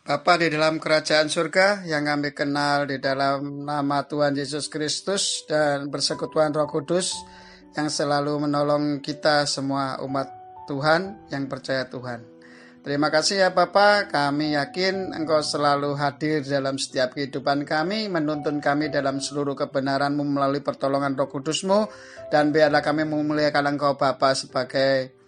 Bapa di dalam kerajaan surga yang kami kenal di dalam nama Tuhan Yesus Kristus dan persekutuan Roh Kudus yang selalu menolong kita semua umat Tuhan yang percaya Tuhan. Terima kasih ya Bapa, kami yakin Engkau selalu hadir dalam setiap kehidupan kami, menuntun kami dalam seluruh kebenaran-Mu melalui pertolongan Roh Kudus-Mu, dan biarlah kami memuliakan Engkau Bapa sebagai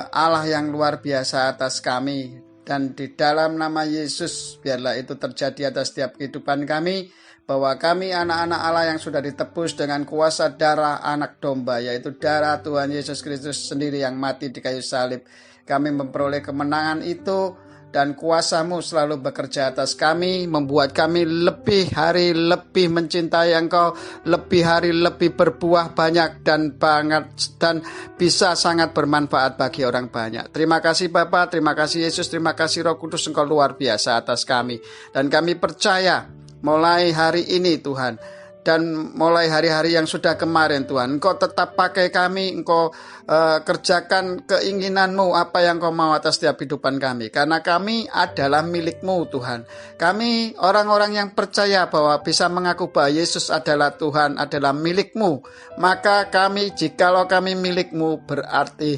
Allah yang luar biasa atas kami. Dan di dalam nama Yesus, biarlah itu terjadi atas setiap kehidupan kami, bahwa kami anak-anak Allah yang sudah ditebus dengan kuasa darah anak domba, yaitu darah Tuhan Yesus Kristus sendiri yang mati di kayu salib. Kami memperoleh kemenangan itu, dan kuasa-Mu selalu bekerja atas kami, membuat kami lebih hari lebih mencintai Engkau, lebih hari lebih berbuah banyak dan bisa sangat bermanfaat bagi orang banyak. Terima kasih Bapa, terima kasih Yesus, terima kasih Roh Kudus, Engkau luar biasa atas kami. Dan kami percaya mulai hari ini Tuhan, dan mulai hari-hari yang sudah kemarin Tuhan, Engkau tetap pakai kami, Engkau kerjakan keinginan-Mu, apa yang Engkau mau atas setiap kehidupan kami. Karena kami adalah milik-Mu Tuhan. Kami orang-orang yang percaya bahwa bisa mengaku bahwa Yesus adalah Tuhan, adalah milik-Mu. Maka kami, jikalau kami milik-Mu, berarti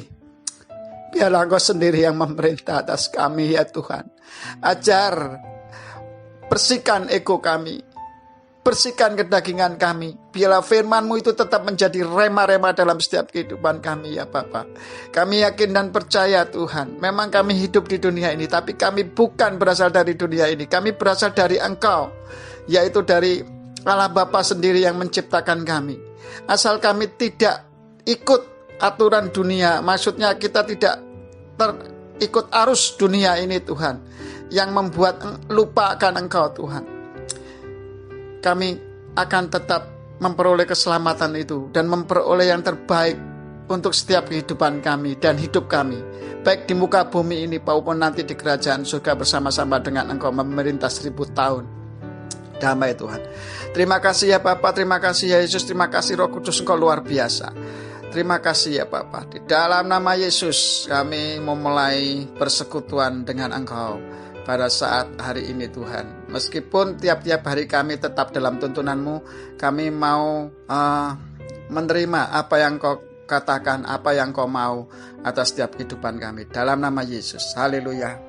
biarlah Engkau sendiri yang memerintah atas kami ya Tuhan. Ajar, bersihkan ego kami, bersihkan kedagingan kami. Biarlah firman-Mu itu tetap menjadi rema-rema dalam setiap kehidupan kami ya Bapa. Kami yakin dan percaya Tuhan, memang kami hidup di dunia ini, tapi kami bukan berasal dari dunia ini. Kami berasal dari Engkau, yaitu dari Allah Bapa sendiri yang menciptakan kami. Asal kami tidak ikut aturan dunia, maksudnya kita tidak ikut arus dunia ini Tuhan, yang membuat lupakan Engkau Tuhan. Kami akan tetap memperoleh keselamatan itu dan memperoleh yang terbaik untuk setiap kehidupan kami dan hidup kami, baik di muka bumi ini maupun nanti di kerajaan surga bersama-sama dengan Engkau memerintah 1000 tahun. Damai Tuhan. Terima kasih ya Bapa, terima kasih ya Yesus, terima kasih Roh Kudus, Engkau luar biasa. Terima kasih ya Bapa. Di dalam nama Yesus kami memulai persekutuan dengan Engkau pada saat hari ini Tuhan. Meskipun tiap-tiap hari kami tetap dalam tuntunan-Mu, kami mau menerima apa yang Kau katakan, apa yang Kau mau atas setiap kehidupan kami. Dalam nama Yesus. Haleluya.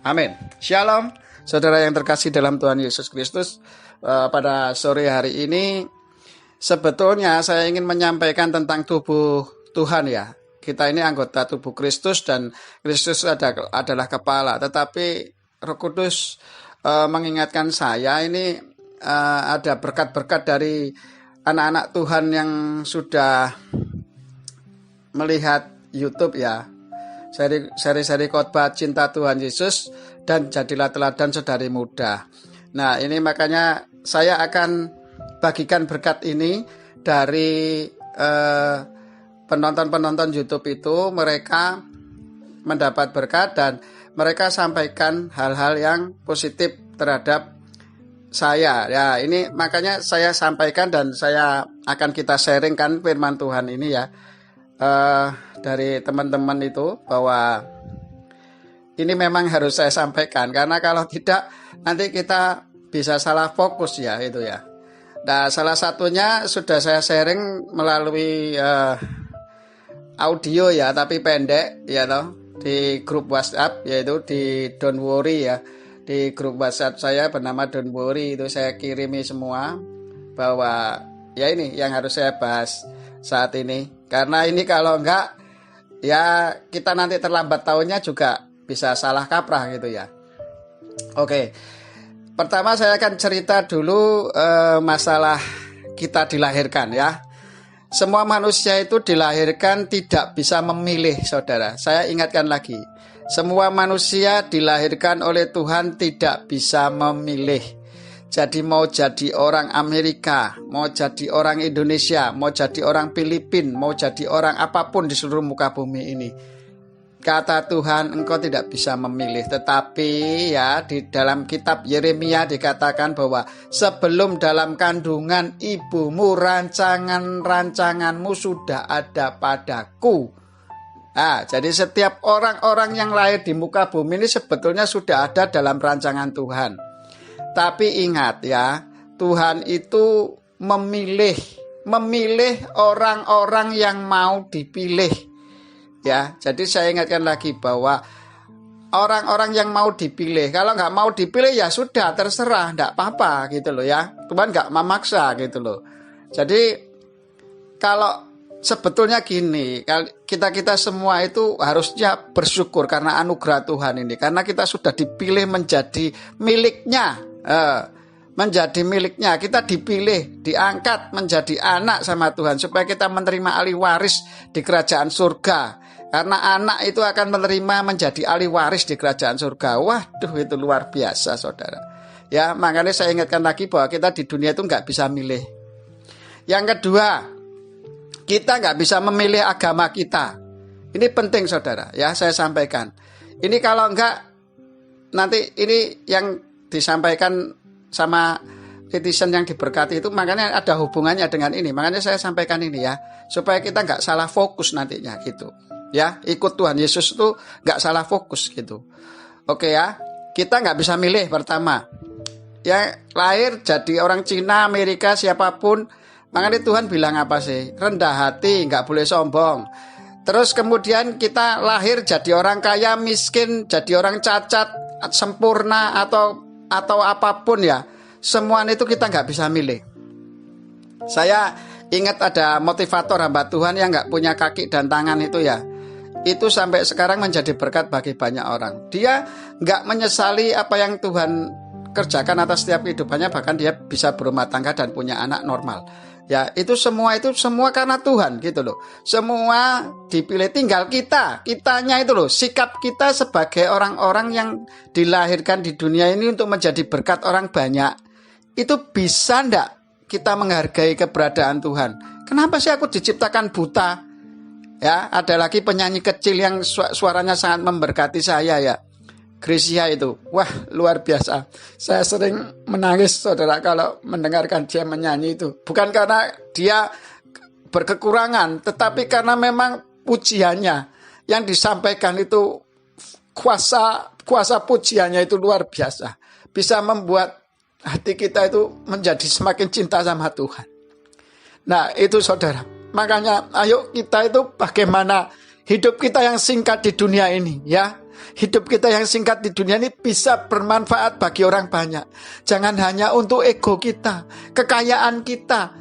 Amin. Shalom. Saudara yang terkasih dalam Tuhan Yesus Kristus, pada sore hari ini sebetulnya saya ingin menyampaikan tentang tubuh Tuhan ya. Kita ini anggota tubuh Kristus dan Kristus adalah kepala. Tetapi Roh Kudus mengingatkan saya ini ada berkat-berkat dari anak-anak Tuhan yang sudah melihat YouTube ya, seri-seri khotbah cinta Tuhan Yesus dan jadilah teladan saudari muda. Nah ini makanya saya akan bagikan berkat ini dari penonton-penonton YouTube itu. Mereka mendapat berkat dan mereka sampaikan hal-hal yang positif terhadap saya. Ya, ini makanya saya sampaikan dan saya akan kita sharingkan firman Tuhan ini ya. Dari teman-teman itu bahwa ini memang harus saya sampaikan, karena kalau tidak nanti kita bisa salah fokus ya itu ya. Nah, salah satunya sudah saya sharing melalui audio ya, tapi pendek ya toh, di grup WhatsApp, yaitu di Don't Worry ya. Di grup WhatsApp saya bernama Don't Worry, itu saya kirimi semua bahwa ya ini yang harus saya bahas saat ini. Karena ini kalau enggak ya kita nanti terlambat tahunnya juga bisa salah kaprah gitu ya. Oke. Pertama saya akan cerita dulu masalah kita dilahirkan ya. Semua manusia itu dilahirkan tidak bisa memilih, saudara. Saya ingatkan lagi, semua manusia dilahirkan oleh Tuhan tidak bisa memilih. Jadi mau jadi orang Amerika, mau jadi orang Indonesia, mau jadi orang Filipina, mau jadi orang apapun di seluruh muka bumi ini, kata Tuhan, engkau tidak bisa memilih. Tetapi ya di dalam kitab Yeremia dikatakan bahwa sebelum dalam kandungan ibumu rancangan-rancanganmu sudah ada padaku. Nah, jadi setiap orang-orang yang lahir di muka bumi ini sebetulnya sudah ada dalam rancangan Tuhan. Tapi ingat ya, Tuhan itu memilih orang-orang yang mau dipilih. Ya, jadi saya ingatkan lagi bahwa orang-orang yang mau dipilih, kalau nggak mau dipilih ya sudah terserah, nggak apa-apa gitu loh ya. Tuhan nggak memaksa gitu loh. Jadi kalau sebetulnya gini, kita semua itu harusnya bersyukur karena anugerah Tuhan ini. Karena kita sudah dipilih menjadi miliknya. Kita dipilih, diangkat menjadi anak sama Tuhan. Supaya kita menerima ahli waris di kerajaan surga. Karena anak itu akan menerima menjadi ahli waris di kerajaan surga. Waduh, itu luar biasa saudara. Ya, makanya saya ingatkan lagi bahwa kita di dunia itu nggak bisa milih. Yang kedua, kita nggak bisa memilih agama kita. Ini penting saudara, ya saya sampaikan. Ini kalau enggak, nanti ini yang disampaikan sama netizen yang diberkati itu, makanya ada hubungannya dengan ini. Makanya saya sampaikan ini ya, supaya kita nggak salah fokus nantinya gitu. Ya, ikut Tuhan Yesus itu nggak salah fokus gitu. Oke ya, kita nggak bisa milih pertama. Ya, lahir jadi orang Cina, Amerika, siapapun. Makanya Tuhan bilang apa sih? Rendah hati, nggak boleh sombong. Terus kemudian kita lahir jadi orang kaya, miskin, jadi orang cacat, sempurna atau apapun ya. Semua itu kita nggak bisa milih. Saya ingat ada motivator hamba Tuhan yang nggak punya kaki dan tangan itu ya. Itu sampai sekarang menjadi berkat bagi banyak orang. Dia nggak menyesali apa yang Tuhan kerjakan atas setiap kehidupannya, bahkan dia bisa berumah tangga dan punya anak normal. Ya, itu semua karena Tuhan gitu loh. Semua dipilih, tinggal kitanya itu loh. Sikap kita sebagai orang-orang yang dilahirkan di dunia ini untuk menjadi berkat orang banyak. Itu bisa ndak kita menghargai keberadaan Tuhan? Kenapa sih aku diciptakan buta? Ya, ada lagi penyanyi kecil yang suaranya sangat memberkati saya ya. Gracia itu, wah luar biasa. Saya sering menangis saudara kalau mendengarkan dia menyanyi itu. Bukan karena dia berkekurangan, tetapi karena memang pujiannya yang disampaikan itu kuasa pujiannya itu luar biasa. Bisa membuat hati kita itu menjadi semakin cinta sama Tuhan. Nah itu saudara, makanya ayo kita itu bagaimana hidup kita yang singkat di dunia ini ya. Hidup kita yang singkat di dunia ini bisa bermanfaat bagi orang banyak. Jangan hanya untuk ego kita, kekayaan kita,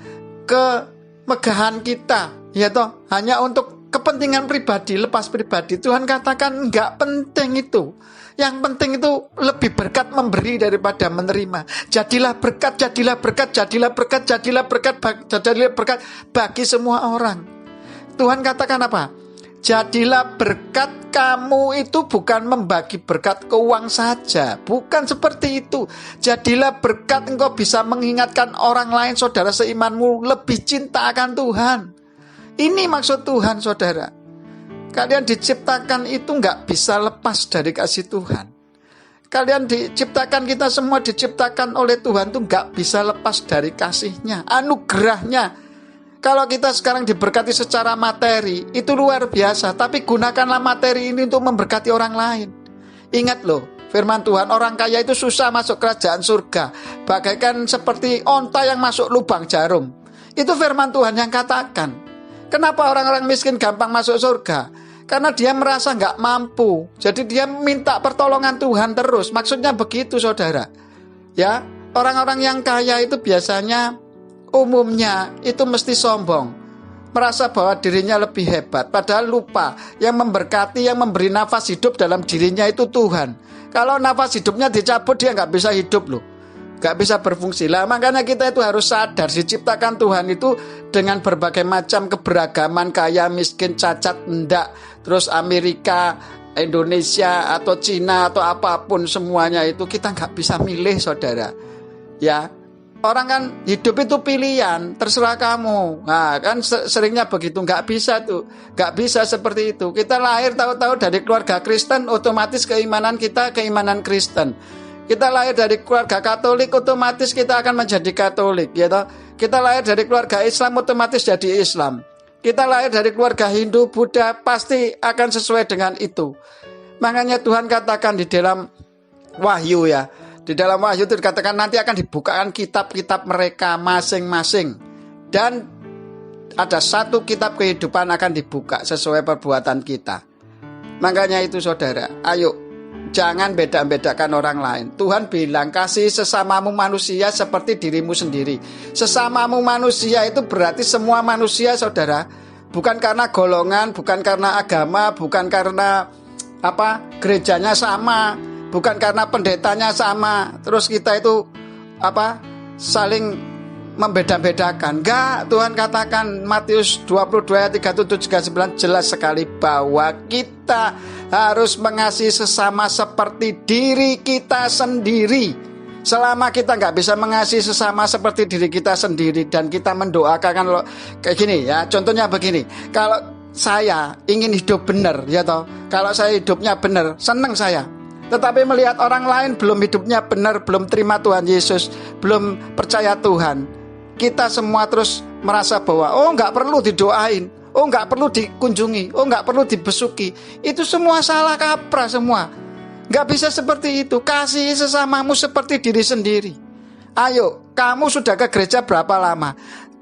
kemegahan kita, ya toh, hanya untuk kepentingan pribadi, lepas pribadi. Tuhan katakan enggak penting itu. Yang penting itu lebih berkat memberi daripada menerima. Jadilah berkat, jadilah berkat, jadilah berkat, jadilah berkat, jadilah berkat bagi semua orang. Tuhan katakan apa? Jadilah berkat, kamu itu bukan membagi berkat ke uang saja. Bukan seperti itu. Jadilah berkat, engkau bisa mengingatkan orang lain, saudara seimanmu, lebih cinta akan Tuhan. Ini maksud Tuhan, saudara. Kalian diciptakan itu nggak bisa lepas dari kasih Tuhan. Kalian diciptakan, kita semua diciptakan oleh Tuhan itu nggak bisa lepas dari kasih-Nya, anugerah-Nya. Kalau kita sekarang diberkati secara materi, itu luar biasa. Tapi gunakanlah materi ini untuk memberkati orang lain. Ingat loh, firman Tuhan, orang kaya itu susah masuk kerajaan surga. Bagaikan seperti onta yang masuk lubang jarum. Itu firman Tuhan yang katakan. Kenapa orang-orang miskin gampang masuk surga? Karena dia merasa nggak mampu. Jadi dia minta pertolongan Tuhan terus. Maksudnya begitu saudara. Ya, orang-orang yang kaya itu biasanya umumnya itu mesti sombong, merasa bahwa dirinya lebih hebat, padahal lupa yang memberkati, yang memberi nafas hidup dalam dirinya itu Tuhan. Kalau nafas hidupnya dicabut, dia nggak bisa hidup loh, nggak bisa berfungsi lah. Makanya kita itu harus sadar, diciptakan Tuhan itu dengan berbagai macam keberagaman, kaya, miskin, cacat, enggak, terus Amerika, Indonesia atau Cina atau apapun, semuanya itu kita nggak bisa milih saudara. Ya, orang kan hidup itu pilihan, terserah kamu. Nah kan seringnya begitu, nggak bisa tuh, nggak bisa seperti itu. Kita lahir tahu-tahu dari keluarga Kristen, otomatis keimanan kita keimanan Kristen. Kita lahir dari keluarga Katolik, otomatis kita akan menjadi Katolik, ya toh. Kita lahir dari keluarga Islam, otomatis jadi Islam. Kita lahir dari keluarga Hindu, Buddha, pasti akan sesuai dengan itu. Makanya Tuhan katakan di dalam Wahyu ya, di dalam Wahyu itu dikatakan nanti akan dibukakan kitab-kitab mereka masing-masing. Dan ada satu kitab kehidupan akan dibuka sesuai perbuatan kita. Makanya itu saudara, ayo jangan beda-bedakan orang lain. Tuhan bilang kasih sesamamu manusia seperti dirimu sendiri. Sesamamu manusia itu berarti semua manusia saudara. Bukan karena golongan, bukan karena agama, bukan karena gerejanya sama, bukan karena pendetanya sama. Terus kita itu saling membeda-bedakan. Enggak, Tuhan katakan Matius 22 ayat 37-39 jelas sekali bahwa kita harus mengasihi sesama seperti diri kita sendiri. Selama kita nggak bisa mengasihi sesama seperti diri kita sendiri dan kita mendoakan kayak gini ya, contohnya begini, kalau saya ingin hidup benar ya toh, kalau saya hidupnya benar, senang saya. Tetapi melihat orang lain belum hidupnya benar, belum terima Tuhan Yesus, belum percaya Tuhan, kita semua terus merasa bahwa nggak perlu didoain, nggak perlu dikunjungi, nggak perlu dibesuki. Itu semua salah kaprah semua. Nggak bisa seperti itu. Kasihi sesamamu seperti diri sendiri. Ayo, kamu sudah ke gereja berapa lama?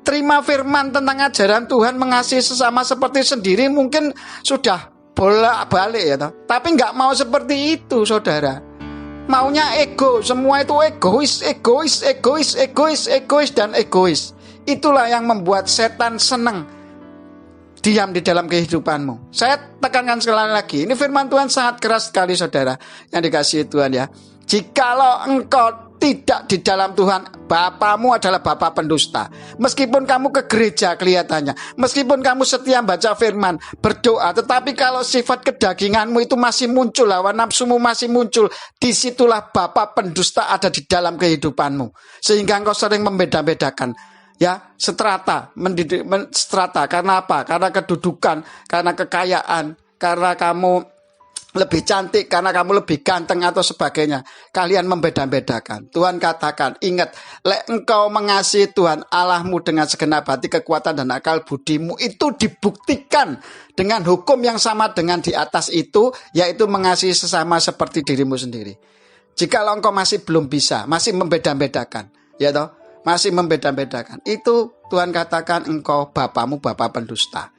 Terima firman tentang ajaran Tuhan mengasihi sesama seperti sendiri mungkin sudah bolak-balik ya toh. Tapi nggak mau seperti itu saudara. Maunya ego, semua itu egois dan egois. Itulah yang membuat setan senang diam di dalam kehidupanmu. Saya tekankan sekali lagi, ini firman Tuhan sangat keras sekali saudara yang dikasihi Tuhan ya. Jikalau engkau tidak di dalam Tuhan, bapamu adalah bapa pendusta. Meskipun kamu ke gereja kelihatannya, meskipun kamu setia baca firman, berdoa, tetapi kalau sifat kedaginganmu itu masih muncul, hawa nafsumu masih muncul, disitulah bapa pendusta ada di dalam kehidupanmu. Sehingga engkau sering membeda-bedakan ya, strata, strata. Karena apa? Karena kedudukan, karena kekayaan, karena kamu lebih cantik, karena kamu lebih ganteng atau sebagainya. Kalian membeda-bedakan. Tuhan katakan, ingat, lek engkau mengasihi Tuhan Allahmu dengan segenap hati, kekuatan dan akal budimu, itu dibuktikan dengan hukum yang sama dengan di atas itu, yaitu mengasihi sesama seperti dirimu sendiri. Jikalau engkau masih belum bisa, masih membeda-bedakan, ya toh, masih membeda-bedakan, itu Tuhan katakan engkau bapamu bapa pendusta.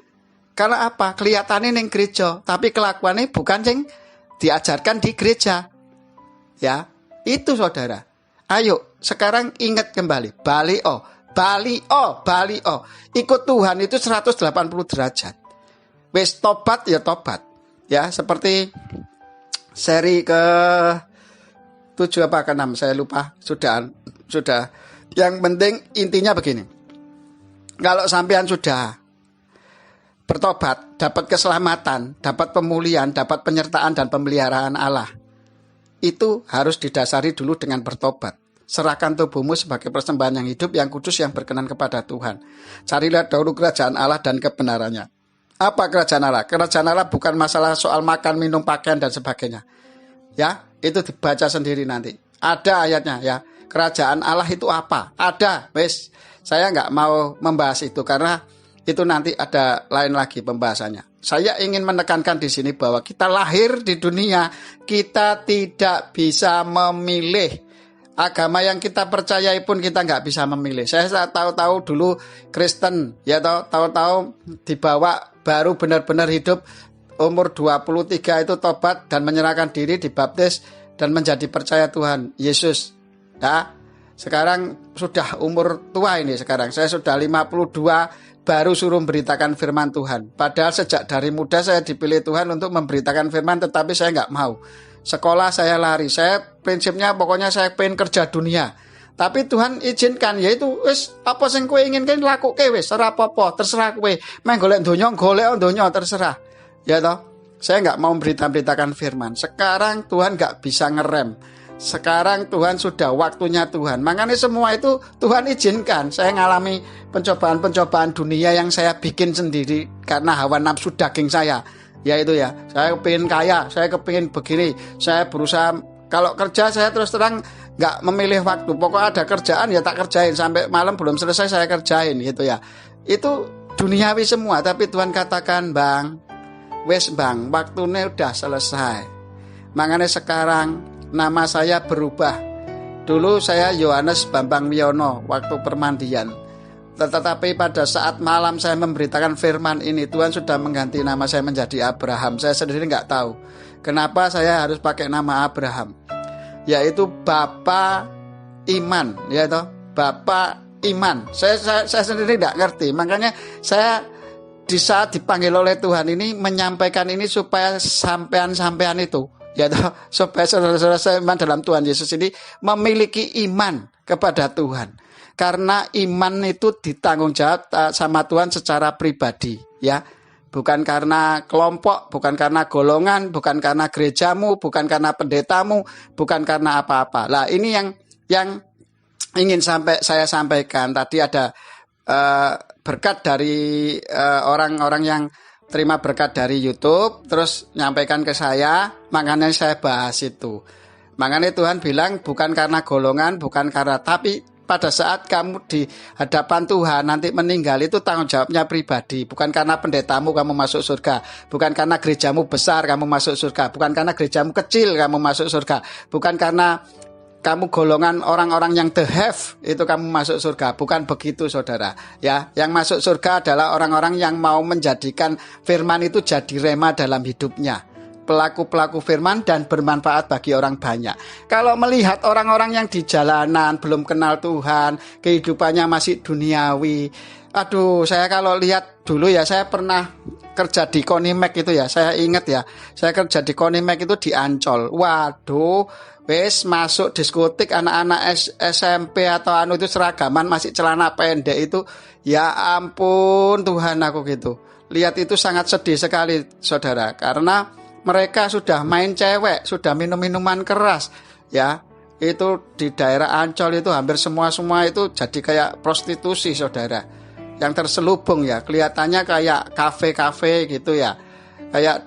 Karena apa? Kelihatannya ning gereja, tapi kelakuannya bukan yang diajarkan di gereja. Ya, itu saudara. Ayo, sekarang ingat kembali. Balio. Ikut Tuhan itu 180 derajat. Wis tobat ya tobat. Ya, seperti seri ke 7 apa ke 6, saya lupa. Sudah. Yang penting intinya begini. Kalau sampean sudah bertobat, dapat keselamatan, dapat pemulihan, dapat penyertaan dan pemeliharaan Allah, itu harus didasari dulu dengan bertobat. Serahkan tubuhmu sebagai persembahan yang hidup, yang kudus, yang berkenan kepada Tuhan. Carilah dahulu kerajaan Allah dan kebenarannya. Apa kerajaan Allah? Kerajaan Allah bukan masalah soal makan, minum, pakaian dan sebagainya. Ya, itu dibaca sendiri nanti. Ada ayatnya ya. Kerajaan Allah itu apa? Ada. Wes, saya nggak mau membahas itu karena itu nanti ada lain lagi pembahasannya. Saya ingin menekankan di sini bahwa kita lahir di dunia, kita tidak bisa memilih. Agama yang kita percayai pun kita nggak bisa memilih. Saya tahu-tahu dulu Kristen, ya tahu-tahu dibawa baru benar-benar hidup umur 23 itu tobat dan menyerahkan diri, dibaptis dan menjadi percaya Tuhan Yesus. Ya, sekarang sudah umur tua ini sekarang. Saya sudah 52 baru suruh memberitakan firman Tuhan. Padahal sejak dari muda saya dipilih Tuhan untuk memberitakan firman, tetapi saya nggak mau. Sekolah saya lari. Saya prinsipnya pokoknya saya pengen kerja dunia. Tapi Tuhan izinkan, yaitu wis apa sing kowe inginkan lakuke wis, ora apa-apa, terserah kowe. Meh golek donya terserah. Ya toh. Saya nggak mau memberitakan firman. Sekarang Tuhan nggak bisa ngerem. Sekarang Tuhan sudah waktunya Tuhan. Makanya semua itu Tuhan izinkan. Saya ngalami pencobaan-pencobaan dunia yang saya bikin sendiri karena hawa nafsu daging saya. Yaitu ya, saya kepingin kaya, saya kepingin begini. Saya berusaha, kalau kerja saya terus terang nggak memilih waktu. Pokoknya ada kerjaan ya tak kerjain. Sampai malam belum selesai saya kerjain gitu ya. Itu duniawi semua, tapi Tuhan katakan, Bang, wes Bang, waktunya udah selesai. Makanya sekarang nama saya berubah. Dulu saya Yohanes Bambang Wiono waktu permandian. Tetapi pada saat malam saya memberitakan firman ini, Tuhan sudah mengganti nama saya menjadi Abraham. Saya sendiri nggak tahu kenapa saya harus pakai nama Abraham, yaitu Bapa Iman, yaitu Bapa Iman. Saya sendiri nggak ngerti. Makanya saya di saat dipanggil oleh Tuhan ini menyampaikan ini supaya sampean itu, yaitu supaya saudara-saudara saya iman dalam Tuhan Yesus ini memiliki iman kepada Tuhan. Karena iman itu ditanggung jawab sama Tuhan secara pribadi, ya. Bukan karena kelompok, bukan karena golongan, bukan karena gerejamu, bukan karena pendetamu, bukan karena apa-apa. Lah ini yang ingin saya sampaikan. Tadi ada berkat dari orang-orang yang terima berkat dari YouTube, terus nyampaikan ke saya, makanya saya bahas itu. Makanya Tuhan bilang bukan karena golongan, bukan karena, tapi pada saat kamu di hadapan Tuhan nanti meninggal itu tanggung jawabnya pribadi. Bukan karena pendetamu kamu masuk surga, bukan karena gerejamu besar kamu masuk surga, bukan karena gerejamu kecil kamu masuk surga, bukan karena kamu golongan orang-orang yang the have itu kamu masuk surga. Bukan begitu saudara, ya. Yang masuk surga adalah orang-orang yang mau menjadikan firman itu jadi rema dalam hidupnya, pelaku-pelaku firman dan bermanfaat bagi orang banyak. Kalau melihat orang-orang yang di jalanan belum kenal Tuhan, kehidupannya masih duniawi. Aduh, saya kalau lihat dulu ya, saya pernah kerja di Konimek itu ya, saya ingat ya, saya kerja di Konimek itu di Ancol. Waduh, wes masuk diskotik anak-anak SMP atau itu seragaman masih celana pendek itu, ya ampun Tuhan, aku gitu. Lihat itu sangat sedih sekali saudara, karena mereka sudah main cewek, sudah minum minuman keras, ya. Itu di daerah Ancol itu hampir semua itu jadi kayak prostitusi saudara, yang terselubung ya, kelihatannya kayak kafe-kafe gitu ya, kayak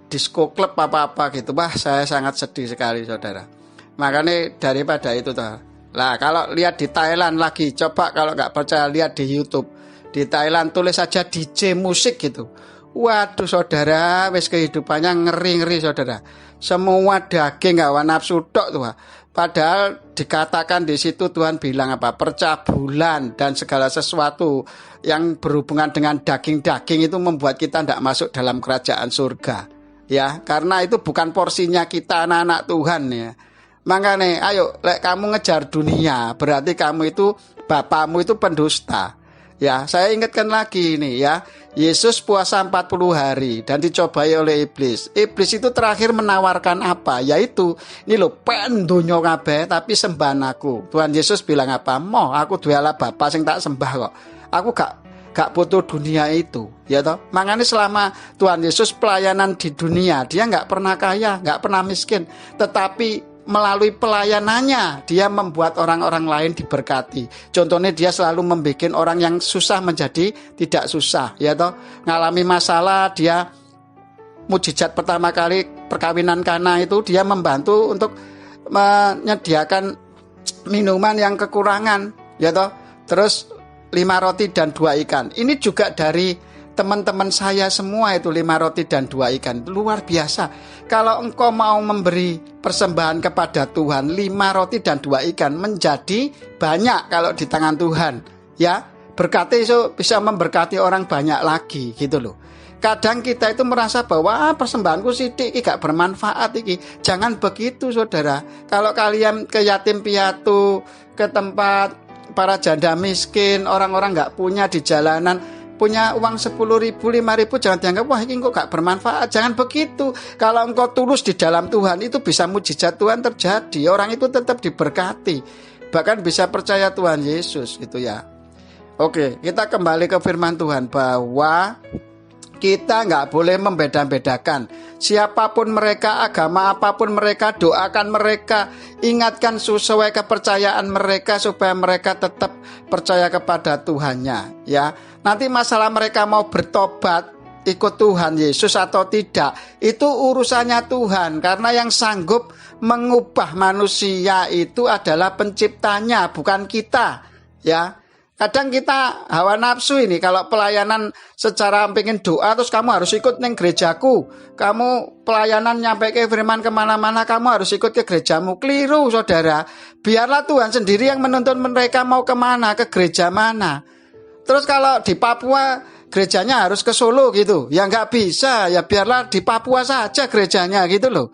disco club apa-apa gitu. Wah, saya sangat sedih sekali saudara. Makanya daripada itu tuh. Lah kalau lihat di Thailand lagi, coba kalau nggak percaya lihat di YouTube. Di Thailand tulis saja DJ musik gitu. Waduh saudara, wis kehidupannya ngeri-ngeri saudara. Semua daging hawa nafsu tok tuh. Padahal dikatakan di situ Tuhan bilang apa? Percabulan dan segala sesuatu yang berhubungan dengan daging-daging itu membuat kita tidak masuk dalam kerajaan surga. Ya, karena itu bukan porsinya kita anak-anak Tuhan ya. Makanya ayo, kamu ngejar dunia, berarti kamu itu, bapamu itu pendusta. Ya, saya ingatkan lagi ini ya. Yesus puasa 40 hari dan dicobai oleh iblis. Iblis itu terakhir menawarkan apa? Yaitu, ini loh, pendonyo kabeh tapi sembahan aku. Tuhan Yesus bilang apa? Moh, aku duwe Allah Bapa sing tak sembah kok. Aku gak butuh dunia itu, ya toh. Makanya selama Tuhan Yesus pelayanan di dunia, dia gak pernah kaya, gak pernah miskin, tetapi melalui pelayanannya dia membuat orang-orang lain diberkati. Contohnya dia selalu membuat orang yang susah menjadi tidak susah, ya toh. Ngalami masalah, dia mujizat pertama kali perkawinan Kana itu dia membantu untuk menyediakan minuman yang kekurangan, ya toh. Terus 5 roti dan 2 ikan. Ini juga dari teman-teman saya semua itu, 5 roti dan 2 ikan. Luar biasa. Kalau engkau mau memberi persembahan kepada Tuhan, 5 roti dan 2 ikan menjadi banyak kalau di tangan Tuhan. Ya, berkati itu bisa memberkati orang banyak lagi gitu loh. Kadang kita itu merasa bahwa persembahanku sidik iki gak bermanfaat iki. Jangan begitu saudara. Kalau kalian ke yatim piatu, ke tempat para janda miskin, orang-orang gak punya di jalanan, punya uang 10.000, 5.000, jangan dianggap wah ini kok gak bermanfaat. Jangan begitu. Kalau engkau tulus di dalam Tuhan, itu bisa mujizat Tuhan terjadi. Orang itu tetap diberkati, bahkan bisa percaya Tuhan Yesus gitu ya. Oke, kita kembali ke firman Tuhan bahwa kita nggak boleh membeda-bedakan siapapun mereka, agama apapun mereka, doakan mereka, ingatkan sesuai kepercayaan mereka supaya mereka tetap percaya kepada Tuhannya ya. Nanti masalah mereka mau bertobat ikut Tuhan Yesus atau tidak, itu urusannya Tuhan, karena yang sanggup mengubah manusia itu adalah penciptanya, bukan kita ya. Kadang kita hawa nafsu ini, kalau pelayanan secara pengen doa, terus kamu harus ikut neng gerejaku. Kamu pelayanan nyampe ke firman kemana-mana, kamu harus ikut ke gerejamu. Keliru, saudara. Biarlah Tuhan sendiri yang menuntun mereka mau kemana, ke gereja mana. Terus kalau di Papua, gerejanya harus ke Solo gitu. Ya nggak bisa, ya biarlah di Papua saja gerejanya gitu loh.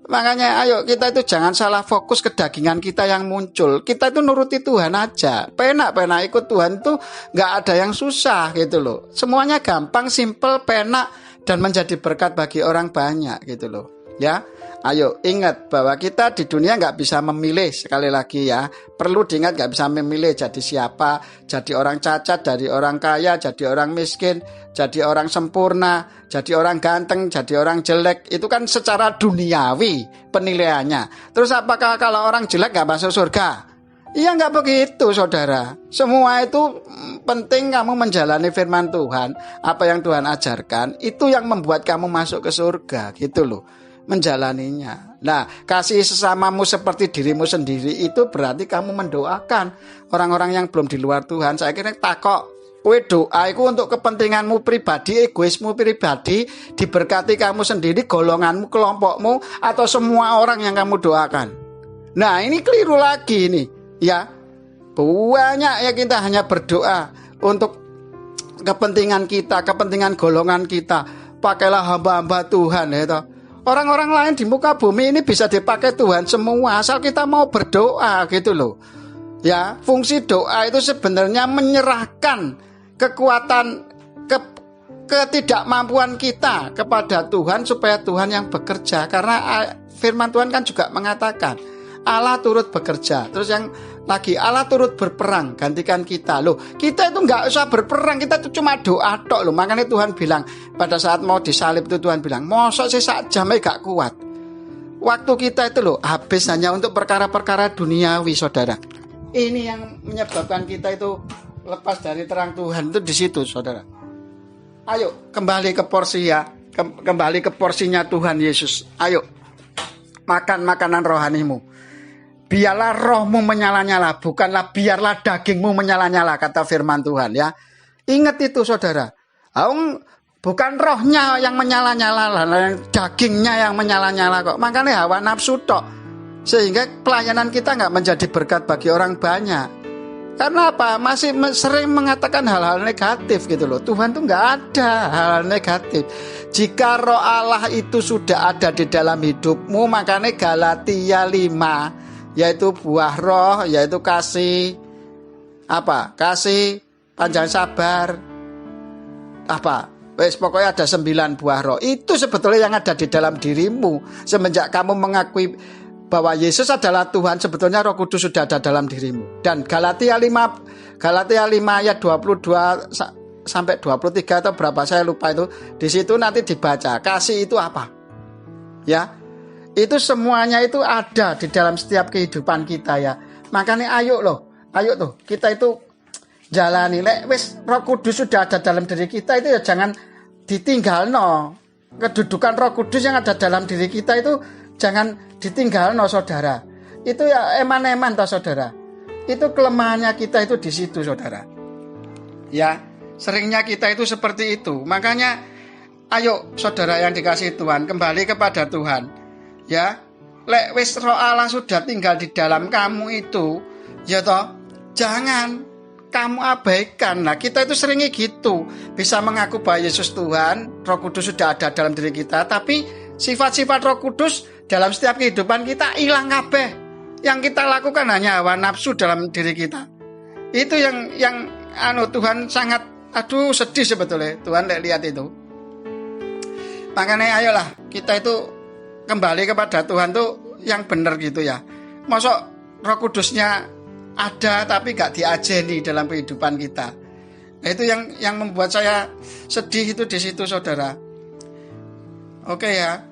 Makanya ayo kita itu jangan salah fokus ke dagingan kita yang muncul. Kita itu nuruti Tuhan aja. Penak ikut Tuhan itu gak ada yang susah gitu loh. Semuanya gampang, simple, penak, dan menjadi berkat bagi orang banyak gitu loh. Ya, ayo ingat bahwa kita di dunia gak bisa memilih. Sekali lagi ya, perlu diingat gak bisa memilih jadi siapa. Jadi orang cacat, dari orang kaya, jadi orang miskin, jadi orang sempurna, jadi orang ganteng, jadi orang jelek. Itu kan secara duniawi penilaiannya. Terus apakah kalau orang jelek gak masuk surga? Iya gak begitu, saudara. Semua itu penting kamu menjalani firman Tuhan. Apa yang Tuhan ajarkan, itu yang membuat kamu masuk ke surga gitu loh. Menjalaninya. Nah, kasih sesamamu seperti dirimu sendiri, itu berarti kamu mendoakan orang-orang yang belum di luar Tuhan. Saya kira takok, kowe doa itu untuk kepentinganmu pribadi, egoismu pribadi, diberkati kamu sendiri, golonganmu, kelompokmu, atau semua orang yang kamu doakan. Nah, ini keliru lagi nih, ya. Banyak ya kita hanya berdoa untuk kepentingan kita, kepentingan golongan kita. Pakailah hamba-hamba Tuhan, ya toh. Orang-orang lain di muka bumi ini bisa dipakai Tuhan semua, asal kita mau berdoa gitu loh. Ya, fungsi doa itu sebenarnya menyerahkan kekuatan, ketidakmampuan kita kepada Tuhan supaya Tuhan yang bekerja. Karena firman Tuhan kan juga mengatakan Allah turut bekerja. Terus yang lagi Allah turut berperang, gantikan kita. Loh, kita itu nggak usah berperang, kita itu cuma doa tok loh. Makanya Tuhan bilang pada saat mau disalib itu Tuhan bilang, mosok sih sak jam gak kuat. Waktu kita itu loh habis hanya untuk perkara-perkara duniawi, saudara. Ini yang menyebabkan kita itu lepas dari terang Tuhan itu di situ, saudara. Ayo kembali ke porsi ya, kembali ke porsinya Tuhan Yesus. Ayo makan makanan rohanimu. Biarlah rohmu menyala-nyala, bukanlah biarlah dagingmu menyala-nyala, kata firman Tuhan ya. Ingat itu, saudara. Bukan rohnya yang menyala-nyala, dagingnya yang menyala-nyala kok. Makanya hawa nafsu tok. Sehingga pelayanan kita nggak menjadi berkat bagi orang banyak. Karena apa? Masih sering mengatakan hal-hal negatif gitu loh. Tuhan tuh nggak ada hal-hal negatif. Jika roh Allah itu sudah ada di dalam hidupmu, makanya Galatia 5, yaitu buah roh, yaitu kasih, kasih, panjang sabar, pokoknya ada 9 buah roh. Itu sebetulnya yang ada di dalam dirimu. Semenjak kamu mengakui bahwa Yesus adalah Tuhan, sebetulnya Roh Kudus sudah ada dalam dirimu. Dan Galatia 5 ayat 22 sampai 23 atau berapa saya lupa itu. Di situ nanti dibaca kasih itu apa. Ya. Itu semuanya itu ada di dalam setiap kehidupan kita ya. Makanya ayo tuh kita itu jalani. Wis Roh Kudus sudah ada dalam diri kita itu ya jangan ditinggal no. Kedudukan Roh Kudus yang ada dalam diri kita itu jangan ditinggal no, saudara. Itu ya eman-eman toh, saudara. Itu kelemahannya kita itu di situ, saudara. Ya, seringnya kita itu seperti itu. Makanya ayo saudara yang dikasihi Tuhan, kembali kepada Tuhan. Ya, lek wis roh Allah sudah tinggal di dalam kamu itu, ya toh, jangan kamu abaikan. Nah, kita itu seringnya gitu, bisa mengaku bahwa Yesus Tuhan, Roh Kudus sudah ada dalam diri kita, tapi sifat-sifat Roh Kudus dalam setiap kehidupan kita hilang kabeh. Yang kita lakukan hanya hawa nafsu dalam diri kita. Itu yang Tuhan sangat sedih sebetulnya. Tuhan lihat itu. Makanya ayolah kita itu kembali kepada Tuhan tuh yang benar gitu ya. Masuk Roh Kudusnya ada tapi gak diajeni dalam kehidupan kita. Nah, itu yang membuat saya sedih itu di situ, saudara. Oke ya.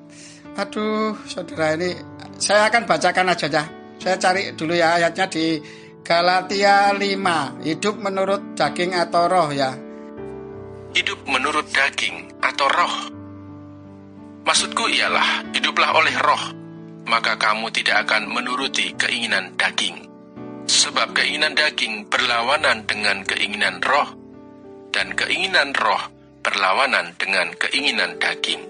Saudara, ini saya akan bacakan aja ya. Saya cari dulu ya ayatnya di Galatia 5. Hidup menurut daging atau roh ya. Hidup menurut daging atau roh. Maksudku ialah, hiduplah oleh roh, maka kamu tidak akan menuruti keinginan daging. Sebab keinginan daging berlawanan dengan keinginan roh, dan keinginan roh berlawanan dengan keinginan daging.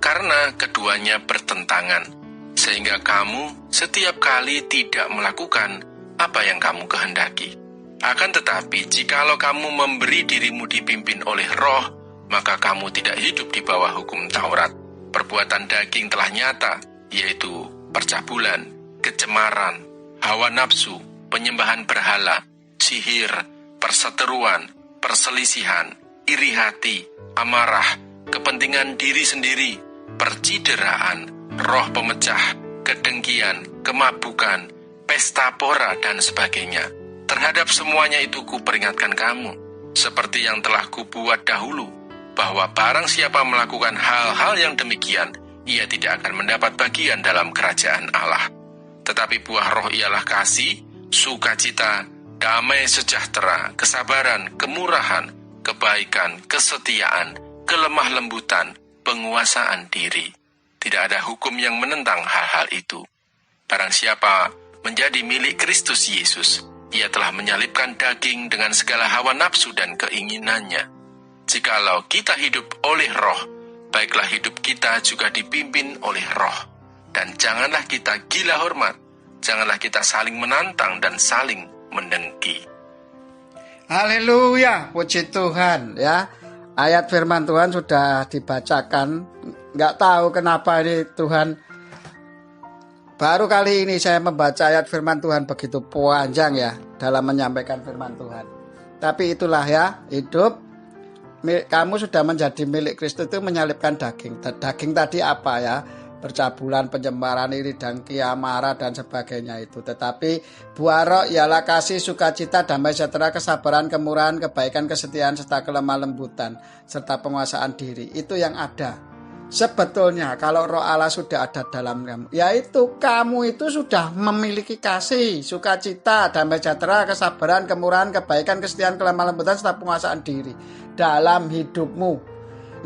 Karena keduanya bertentangan, sehingga kamu setiap kali tidak melakukan apa yang kamu kehendaki. Akan tetapi, jikalau kamu memberi dirimu dipimpin oleh roh, maka kamu tidak hidup di bawah hukum Taurat. Perbuatan daging telah nyata, yaitu percabulan, kecemaran, hawa nafsu, penyembahan berhala, sihir, perseteruan, perselisihan, iri hati, amarah, kepentingan diri sendiri, percideraan, roh pemecah, kedengkian, kemabukan, pesta pora, dan sebagainya. Terhadap semuanya itu kuperingatkan kamu, seperti yang telah kubuat dahulu, bahwa barang siapa melakukan hal-hal yang demikian, ia tidak akan mendapat bagian dalam kerajaan Allah. Tetapi buah roh ialah kasih, sukacita, damai sejahtera, kesabaran, kemurahan, kebaikan, kesetiaan, kelemah lembutan, penguasaan diri. Tidak ada hukum yang menentang hal-hal itu. Barang siapa menjadi milik Kristus Yesus, ia telah menyalibkan daging dengan segala hawa nafsu dan keinginannya. Jikalau kita hidup oleh roh, baiklah hidup kita juga dipimpin oleh roh. Dan janganlah kita gila hormat, janganlah kita saling menantang dan saling mendengki. Haleluya, puji Tuhan ya. Ayat firman Tuhan sudah dibacakan. Nggak tahu kenapa ini Tuhan. Baru kali ini saya membaca ayat firman Tuhan begitu panjang ya dalam menyampaikan firman Tuhan. Tapi itulah ya, hidup kamu sudah menjadi milik Kristus itu menyalibkan daging. Daging tadi apa ya? Percabulan, penyembaran, iri, dengki, amarah, dan sebagainya itu. Tetapi buah roh ialah kasih, sukacita, damai sejahtera, kesabaran, kemurahan, kebaikan, kesetiaan, serta kelemah lembutan, serta penguasaan diri. Itu yang ada. Sebetulnya kalau roh Allah sudah ada dalam kamu, yaitu kamu itu sudah memiliki kasih, sukacita, damai sejahtera, kesabaran, kemurahan, kebaikan, kesetiaan, kelemah lembutan, serta penguasaan diri dalam hidupmu.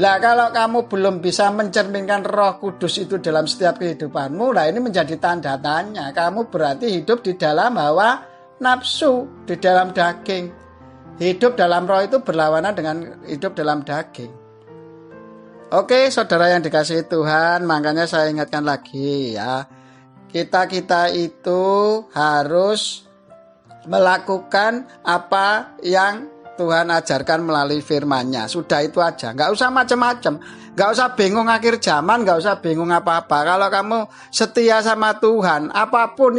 Lah kalau kamu belum bisa mencerminkan Roh Kudus itu dalam setiap kehidupanmu, lah ini menjadi tanda tanya. Kamu berarti hidup di dalam hawa nafsu, di dalam daging. Hidup dalam roh itu berlawanan dengan hidup dalam daging. Oke, saudara yang dikasihi Tuhan, makanya saya ingatkan lagi ya. Kita itu harus melakukan apa yang Tuhan ajarkan melalui firman-Nya. Sudah itu aja. Nggak usah macam-macam. Nggak usah bingung akhir zaman. Nggak usah bingung apa-apa. Kalau kamu setia sama Tuhan, apapun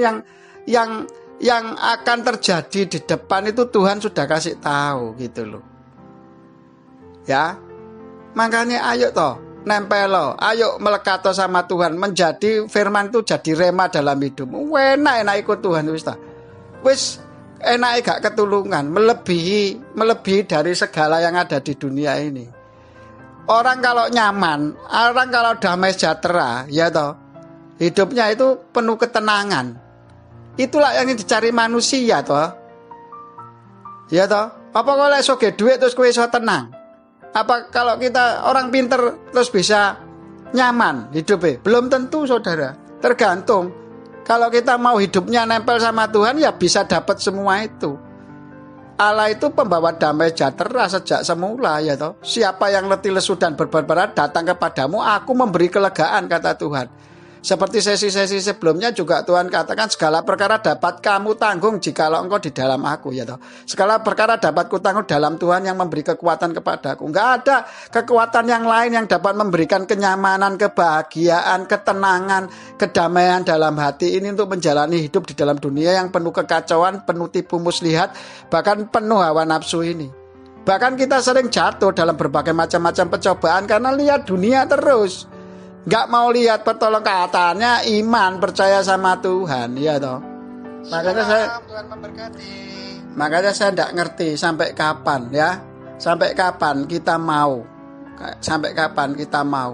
yang akan terjadi di depan itu Tuhan sudah kasih tahu gitu loh. Ya. Makanya ayo toh, nempel, ayo melekat sama Tuhan. Menjadi firman itu jadi rema dalam hidupmu. Enak ikut Tuhan wis enak gak ketulungan, melebihi dari segala yang ada di dunia ini. Orang kalau nyaman, orang kalau damai sejahtera, ya toh, hidupnya itu penuh ketenangan. Itulah yang dicari manusia toh. Ya toh, apa kalau soge duit terus kowe iso tenang? Apa kalau kita orang pinter terus bisa nyaman hidupnya? Belum tentu, saudara. Tergantung. Kalau kita mau hidupnya nempel sama Tuhan, ya bisa dapat semua itu. Allah itu pembawa damai sejahtera sejak semula, ya toh. Siapa yang letih lesu dan berbuat berat datang kepadamu, aku memberi kelegaan, kata Tuhan. Seperti sesi-sesi sebelumnya juga Tuhan katakan segala perkara dapat kamu tanggung jikalau engkau di dalam aku, ya toh. Segala perkara dapat kutanggung dalam Tuhan yang memberi kekuatan kepadaku. Enggak ada kekuatan yang lain yang dapat memberikan kenyamanan, kebahagiaan, ketenangan, kedamaian dalam hati ini untuk menjalani hidup di dalam dunia yang penuh kekacauan, penuh tipu muslihat, bahkan penuh hawa nafsu ini. Bahkan kita sering jatuh dalam berbagai macam-macam pencobaan karena lihat dunia terus. Gak mau lihat pertolongan, katanya iman, percaya sama Tuhan, ya toh. Makanya saya tidak ngerti sampai kapan ya. Sampai kapan kita mau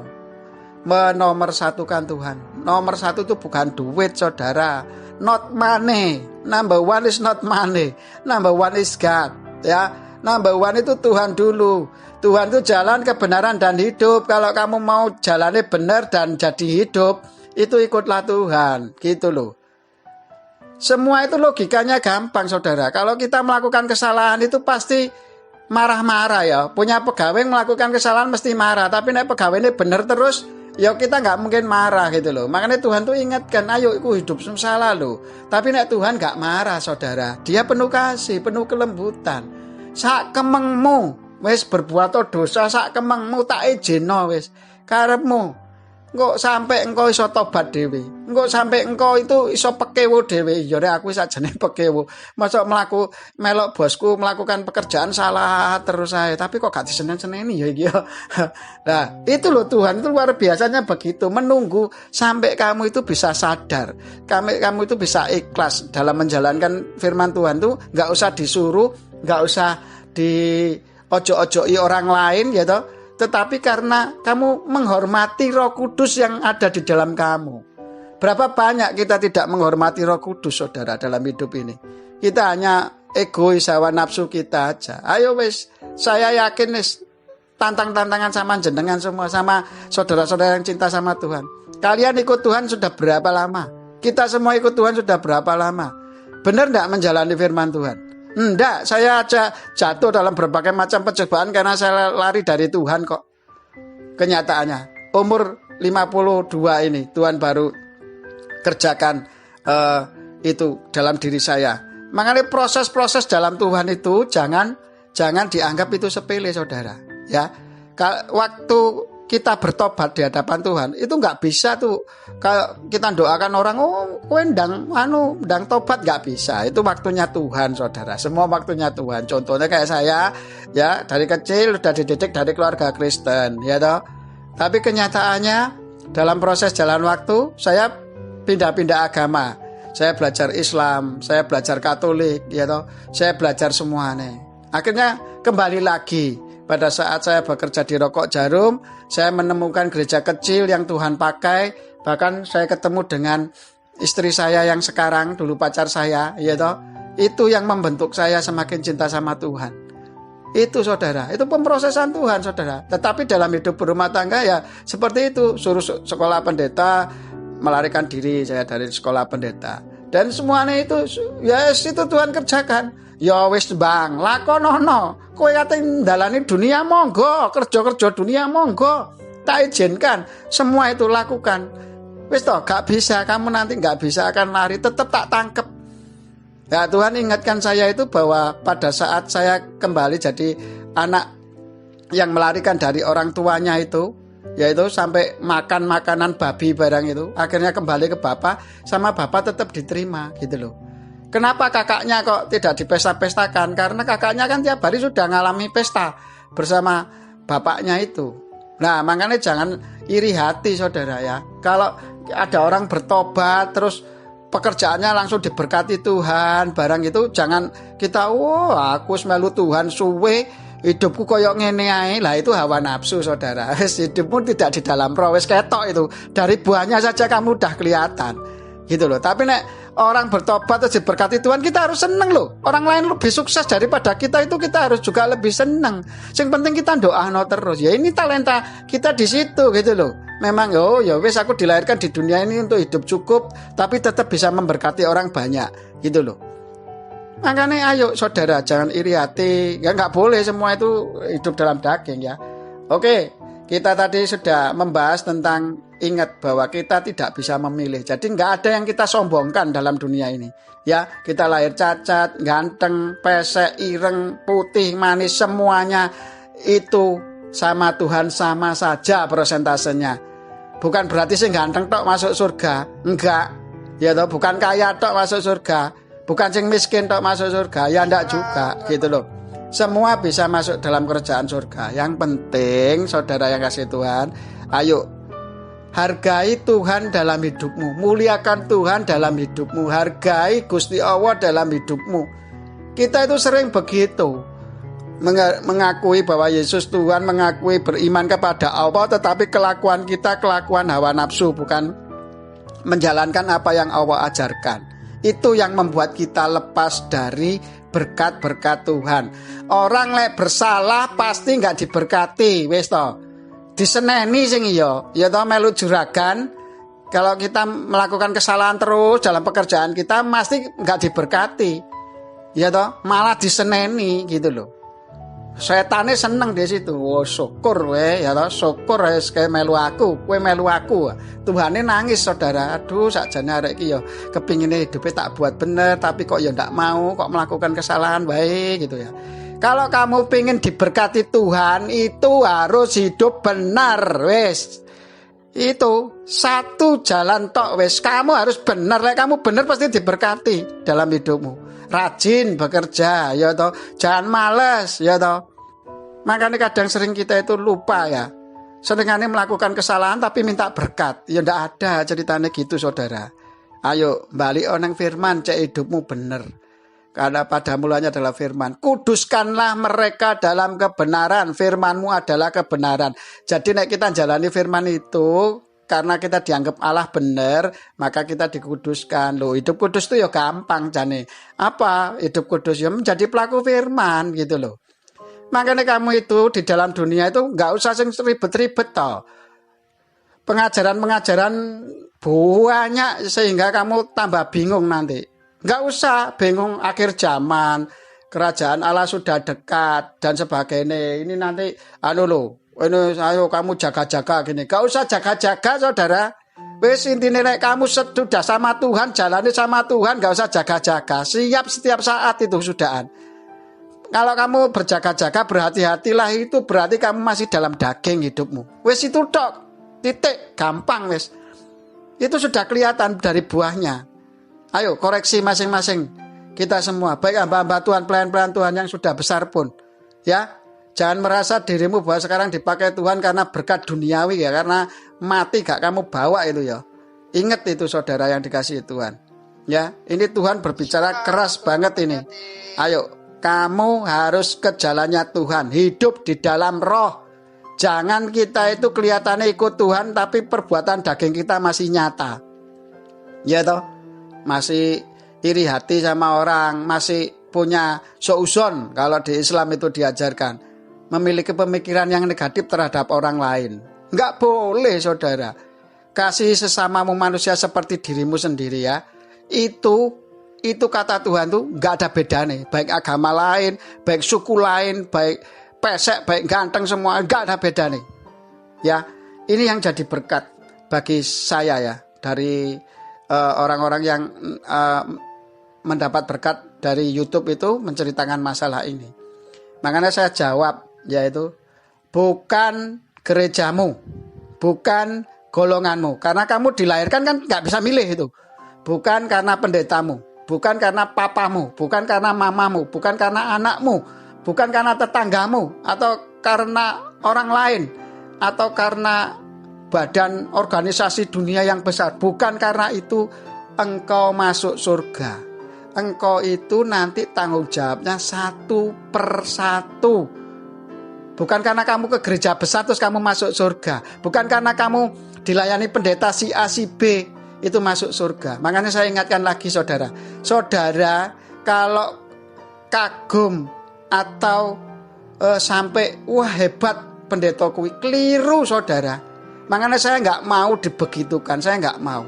menomorsatukan Tuhan. Nomor satu itu bukan duit, saudara. Not money. Number one is not money. Number one is God, ya. Number one itu Tuhan dulu. Tuhan itu jalan kebenaran dan hidup. Kalau kamu mau jalani benar dan jadi hidup, itu ikutlah Tuhan, gitu loh. Semua itu logikanya gampang, saudara. Kalau kita melakukan kesalahan itu pasti marah-marah ya. Punya pegawai melakukan kesalahan mesti marah. Tapi nek pegawai ini bener terus, ya kita nggak mungkin marah gitu loh. Makanya Tuhan tuh ingatkan, ayo iku hidup salah loh. Tapi nek Tuhan nggak marah, saudara. Dia penuh kasih, penuh kelembutan. Sak kemengmu wis berbuat dosa, sak kemengmu tak ijino wis. Karepmu engko sampai engkau iso tobat dhewe. Engko sampai engkau itu iso pekewo dhewe. Ya aku sakjane pekewo. Masa melok bosku melakukan pekerjaan salah terus saya, tapi kok gak disenen-seneni ya iki ya. Nah, itu loh Tuhan itu luar biasanya begitu, menunggu sampai kamu itu bisa sadar. Kamu itu bisa ikhlas dalam menjalankan firman Tuhan tuh, enggak usah disuruh, enggak usah di ojo-ojoi orang lain ya toh. Tetapi karena kamu menghormati Roh Kudus yang ada di dalam kamu. Berapa banyak kita tidak menghormati Roh Kudus, saudara, dalam hidup ini. Kita hanya egois, hawa nafsu kita aja. Ayo wis, saya yakin wis tantang-tantangan sama jenengan semua, sama saudara-saudara yang cinta sama Tuhan. Kalian ikut Tuhan sudah berapa lama? Kita semua ikut Tuhan sudah berapa lama? Benar enggak menjalani firman Tuhan? Enggak, saya aja jatuh dalam berbagai macam pencobaan karena saya lari dari Tuhan kok. Kenyataannya, umur 52 ini Tuhan baru kerjakan itu dalam diri saya. Makanya proses-proses dalam Tuhan itu jangan dianggap itu sepele, saudara. Ya, waktu kita bertobat di hadapan Tuhan itu nggak bisa tuh kalau kita doakan orang, oh kowe ndang tobat, nggak bisa. Itu waktunya Tuhan, saudara. Semua waktunya Tuhan. Contohnya kayak saya, ya dari kecil udah dididik dari keluarga Kristen, ya toh. Tapi kenyataannya dalam proses jalan waktu saya pindah-pindah agama. Saya belajar Islam, saya belajar Katolik, ya toh. Saya belajar semuanya. Akhirnya kembali lagi. Pada saat saya bekerja di Rokok Jarum, saya menemukan gereja kecil yang Tuhan pakai. Bahkan saya ketemu dengan istri saya yang sekarang, dulu pacar saya, ya toh. Itu yang membentuk saya semakin cinta sama Tuhan. Itu, saudara, itu pemrosesan Tuhan, saudara. Tetapi dalam hidup berumah tangga ya seperti itu. Suruh sekolah pendeta, melarikan diri saya dari sekolah pendeta. Dan semuanya itu, ya itu Tuhan kerjakan. Ya wis bang, lakonono. Kowe kate ndalani dunia monggo, kerja dunia monggo. Tak izinkan, semua itu lakukan. Wis toh, gak bisa, kamu nanti gak bisa akan lari, tetap tak tangkep. Ya Tuhan ingatkan saya itu bahwa pada saat saya kembali jadi anak yang melarikan dari orang tuanya itu, yaitu sampai makan makanan babi barang itu, akhirnya kembali ke bapak, sama bapak tetap diterima gitu loh. Kenapa kakaknya kok tidak dipesta-pestakan? Karena kakaknya kan tiap hari sudah ngalami pesta bersama bapaknya itu. Nah, makanya jangan iri hati, saudara ya. Kalau ada orang bertobat terus pekerjaannya langsung diberkati Tuhan, barang itu jangan kita, aku melu Tuhan suwe, hidupku koyok ngene ae. Lah itu hawa nafsu, saudara. Hidupmu tidak di dalam roh, wis ketok itu. Dari buahnya saja kamu udah kelihatan. Gitu loh. Tapi nek orang bertobat terus diberkati Tuhan, kita harus seneng loh. Orang lain lebih sukses daripada kita, itu kita harus juga lebih seneng. Yang penting kita doa terus. Ya ini talenta kita di situ gitu loh. Memang ya wes aku dilahirkan di dunia ini untuk hidup cukup, tapi tetap bisa memberkati orang banyak gitu loh. Makanya ayo saudara, jangan iri hati. Ya nggak boleh semua itu hidup dalam daging ya. Oke, kita tadi sudah membahas tentang ingat bahwa kita tidak bisa memilih. Jadi nggak ada yang kita sombongkan dalam dunia ini. Ya, kita lahir cacat, ganteng, pesek, ireng, putih, manis, semuanya itu sama Tuhan sama saja persentasenya. Bukan berarti sing ganteng tok masuk surga. Enggak. Ya toh, bukan kaya tok masuk surga. Bukan sing miskin tok masuk surga. Ya enggak juga, gitu loh. Semua bisa masuk dalam kerajaan surga. Yang penting, saudara yang kasih Tuhan, ayo hargai Tuhan dalam hidupmu, muliakan Tuhan dalam hidupmu, hargai Gusti Allah dalam hidupmu. Kita itu sering begitu, mengakui bahwa Yesus Tuhan, mengakui beriman kepada Allah, tetapi kelakuan kita kelakuan hawa nafsu, bukan menjalankan apa yang Allah ajarkan. Itu yang membuat kita lepas dari berkat-berkat Tuhan. Orang lek bersalah pasti nggak diberkati, wis toh. Diseneni sing iya, ya toh melu juragan, Kalau kita melakukan kesalahan terus dalam pekerjaan kita, pasti nggak diberkati. Ya toh, malah diseneni gitu loh. Setane seneng di situ. Oh, syukur we, ya toh, syukur wis kayak melu aku, kowe melu aku. Tuhane nangis saudara. Aduh, sakjane arek iki ya kepingine hidupe tak buat bener, tapi kok ya ndak mau, kok melakukan kesalahan baik gitu ya. Kalau kamu pingin diberkati Tuhan, itu harus hidup benar, wes. Itu satu jalan tok, wes. Kamu harus benar, kamu benar pasti diberkati dalam hidupmu. Rajin bekerja, ya toh. Jangan males, ya toh. Makanya kadang sering kita itu lupa ya. Senengane melakukan kesalahan tapi minta berkat. Ya ndak ada ceritanya gitu, saudara. Ayo balik oneng firman, cek hidupmu bener. Karena pada mulanya adalah firman. Kuduskanlah mereka dalam kebenaran. Firmanmu adalah kebenaran. Jadi nek kita jalani firman itu, karena kita dianggap Allah benar, maka kita dikuduskan. Loh, hidup kudus itu ya gampang jane. Apa hidup kudus? Ya menjadi pelaku firman gitu loh. Makanya kamu itu di dalam dunia itu nggak usah ribet-ribet toh. Pengajaran-pengajaran banyak sehingga kamu tambah bingung nanti. Nggak usah bingung akhir zaman, kerajaan Allah sudah dekat dan sebagainya. Ini nanti ini ayo kamu jaga-jaga gini. Gak usah jaga-jaga saudara. Wes intinya kamu sudah sama Tuhan, jalani sama Tuhan, gak usah jaga-jaga. Siap setiap saat itu sudahan. Kalau kamu berjaga-jaga, berhati-hatilah, itu berarti kamu masih dalam daging hidupmu. Wes itu tok, titik, gampang wes. Itu sudah kelihatan dari buahnya. Ayo koreksi masing-masing kita semua, baik hamba-hamba Tuhan, pelayan-pelayan Tuhan yang sudah besar pun. Ya, jangan merasa dirimu bahwa sekarang dipakai Tuhan karena berkat duniawi ya, karena mati gak kamu bawa itu ya. Ingat itu saudara yang dikasihi Tuhan. Ya, ini Tuhan berbicara keras banget ini. Ayo, kamu harus ke jalannya Tuhan, hidup di dalam roh. Jangan kita itu kelihatannya ikut Tuhan tapi perbuatan daging kita masih nyata. Ya toh, masih iri hati sama orang, masih punya suuzon kalau di Islam itu diajarkan. Memiliki pemikiran yang negatif terhadap orang lain. Enggak boleh saudara. Kasih sesamamu manusia seperti dirimu sendiri ya. Itu kata Tuhan tuh enggak ada bedanya. Baik agama lain, baik suku lain, baik pesek, baik ganteng, semua enggak ada bedanya. Ya, ini yang jadi berkat bagi saya ya. Dari orang-orang yang mendapat berkat dari YouTube itu menceritakan masalah ini. Makanya saya jawab, yaitu bukan gerejamu, bukan golonganmu, karena kamu dilahirkan kan nggak bisa milih itu, bukan karena pendetamu, bukan karena papamu, bukan karena mamamu, bukan karena anakmu, bukan karena tetanggamu, atau karena orang lain, atau karena badan organisasi dunia yang besar. Bukan karena itu engkau masuk surga. Engkau itu nanti tanggung jawabnya satu persatu. Bukan karena kamu ke gereja besar terus kamu masuk surga. Bukan karena kamu dilayani pendeta si A si B itu masuk surga. Makanya saya ingatkan lagi saudara. Saudara kalau kagum atau sampai wah hebat pendeta kuwi, keliru saudara. Makanya saya nggak mau dibegitukan, saya nggak mau.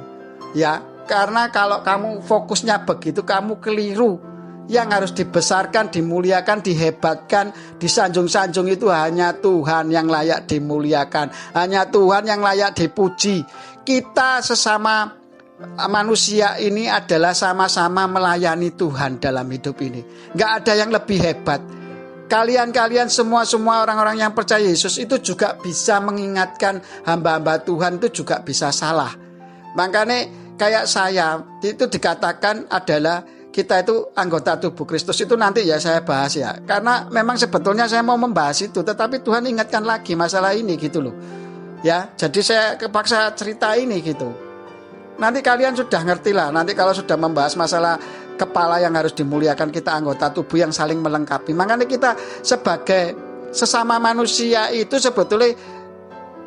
Ya, karena kalau kamu fokusnya begitu, kamu keliru. Yang harus dibesarkan, dimuliakan, dihebatkan, disanjung-sanjung itu hanya Tuhan yang layak dimuliakan. Hanya Tuhan yang layak dipuji. Kita sesama manusia ini adalah sama-sama melayani Tuhan dalam hidup ini. Nggak ada yang lebih hebat. Kalian semua orang-orang yang percaya Yesus itu juga bisa mengingatkan hamba-hamba Tuhan itu juga bisa salah. Makanya kayak saya itu dikatakan adalah kita itu anggota tubuh Kristus, itu nanti ya saya bahas ya. Karena memang sebetulnya saya mau membahas itu, tetapi Tuhan ingatkan lagi masalah ini gitu loh. Ya, jadi saya kepaksa cerita ini gitu. Nanti kalian sudah ngerti lah. Nanti kalau sudah membahas masalah kepala yang harus dimuliakan, kita anggota tubuh yang saling melengkapi. Makanya kita sebagai sesama manusia itu sebetulnya